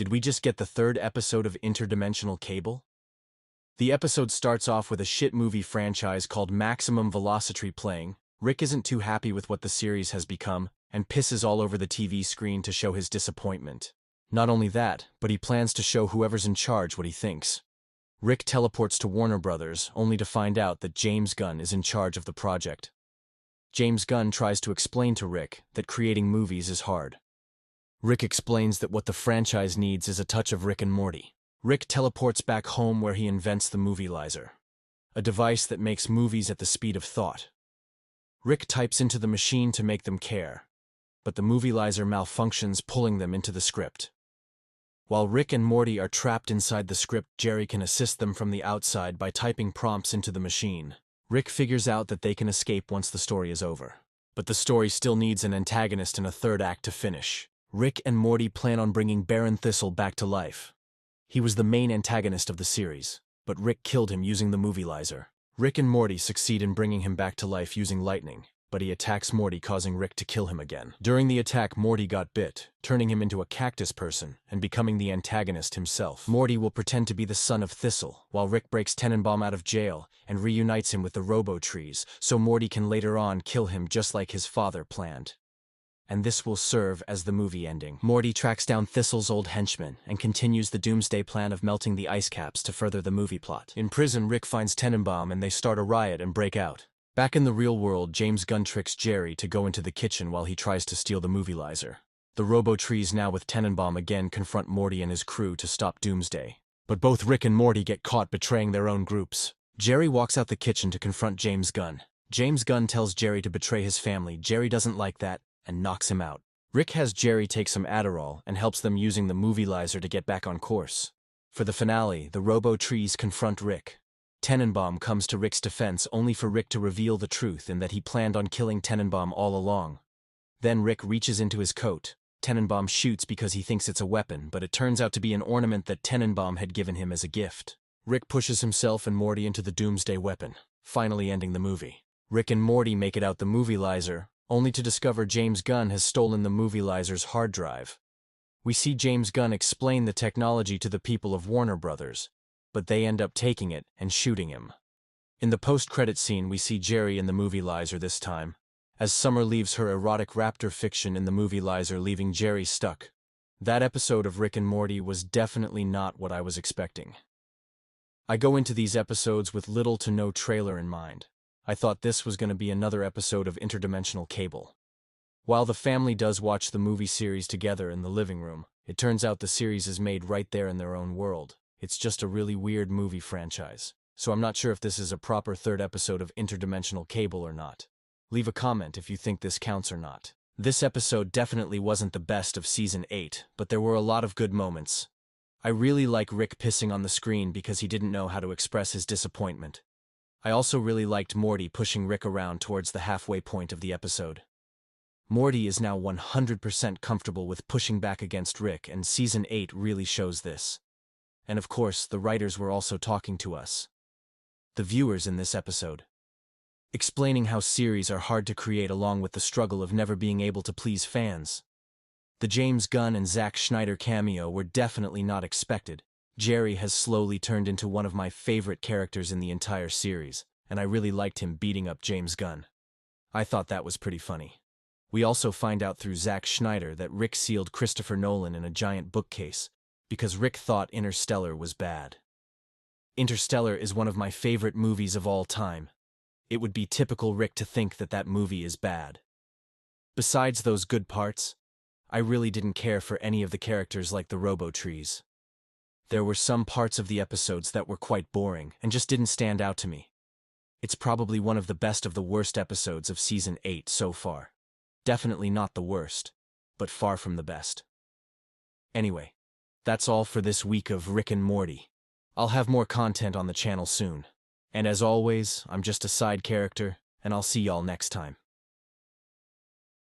Did we just get the third episode of Interdimensional Cable? The episode starts off with a shit movie franchise called Maximum Velocity playing. Rick isn't too happy with what the series has become, and pisses all over the TV screen to show his disappointment. Not only that, but he plans to show whoever's in charge what he thinks. Rick teleports to Warner Brothers, only to find out that James Gunn is in charge of the project. James Gunn tries to explain to Rick that creating movies is hard. Rick explains that what the franchise needs is a touch of Rick and Morty. Rick teleports back home where he invents the Movielizer, a device that makes movies at the speed of thought. Rick types into the machine to make them care, but the Movielizer malfunctions, pulling them into the script. While Rick and Morty are trapped inside the script, Jerry can assist them from the outside by typing prompts into the machine. Rick figures out that they can escape once the story is over. But the story still needs an antagonist and a third act to finish. Rick and Morty plan on bringing Baron Thistle back to life. He was the main antagonist of the series, but Rick killed him using the Movielizer. Rick and Morty succeed in bringing him back to life using lightning, but he attacks Morty, causing Rick to kill him again. During the attack, Morty got bit, turning him into a cactus person and becoming the antagonist himself. Morty will pretend to be the son of Thistle, while Rick breaks Tenenbaum out of jail and reunites him with the Robo-Trees, so Morty can later on kill him just like his father planned. And this will serve as the movie ending. Morty tracks down Thistle's old henchman and continues the doomsday plan of melting the ice caps to further the movie plot. In prison, Rick finds Tenenbaum and they start a riot and break out. Back in the real world, James Gunn tricks Jerry to go into the kitchen while he tries to steal the Movielizer. The Robo-Trees, now with Tenenbaum again, confront Morty and his crew to stop Doomsday. But both Rick and Morty get caught betraying their own groups. Jerry walks out the kitchen to confront James Gunn. James Gunn tells Jerry to betray his family. Jerry doesn't like that and knocks him out. Rick has Jerry take some Adderall and helps them using the Movielizer to get back on course. For the finale, the Robo-Trees confront Rick. Tenenbaum comes to Rick's defense, only for Rick to reveal the truth in that he planned on killing Tenenbaum all along. Then Rick reaches into his coat. Tenenbaum shoots because he thinks it's a weapon, but it turns out to be an ornament that Tenenbaum had given him as a gift. Rick pushes himself and Morty into the doomsday weapon, finally ending the movie. Rick and Morty make it out the Movielizer, only to discover James Gunn has stolen the Movielizer's hard drive. We see James Gunn explain the technology to the people of Warner Brothers, but they end up taking it and shooting him. In the post-credit scene, we see Jerry in the Movielizer this time, as Summer leaves her erotic raptor fiction in the Movielizer, leaving Jerry stuck. That episode of Rick and Morty was definitely not what I was expecting. I go into these episodes with little to no trailer in mind. I thought this was going to be another episode of Interdimensional Cable. While the family does watch the movie series together in the living room, it turns out the series is made right there in their own world. It's just a really weird movie franchise, so I'm not sure if this is a proper third episode of Interdimensional Cable or not. Leave a comment if you think this counts or not. This episode definitely wasn't the best of Season 8, but there were a lot of good moments. I really like Rick pissing on the screen because he didn't know how to express his disappointment. I also really liked Morty pushing Rick around towards the halfway point of the episode. Morty is now 100% comfortable with pushing back against Rick, and Season 8 really shows this. And of course, the writers were also talking to us, the viewers, in this episode, explaining how series are hard to create along with the struggle of never being able to please fans. The James Gunn and Zack Snyder cameo were definitely not expected. Jerry has slowly turned into one of my favorite characters in the entire series, and I really liked him beating up James Gunn. I thought that was pretty funny. We also find out through Zack Snyder that Rick sealed Christopher Nolan in a giant bookcase, because Rick thought Interstellar was bad. Interstellar is one of my favorite movies of all time. It would be typical Rick to think that that movie is bad. Besides those good parts, I really didn't care for any of the characters like the Robo-Trees. There were some parts of the episodes that were quite boring and just didn't stand out to me. It's probably one of the worst episodes of Season 8 so far. Definitely not the worst, but far from the best. Anyway, that's all for this week of Rick and Morty. I'll have more content on the channel soon. And as always, I'm just a side character, and I'll see y'all next time.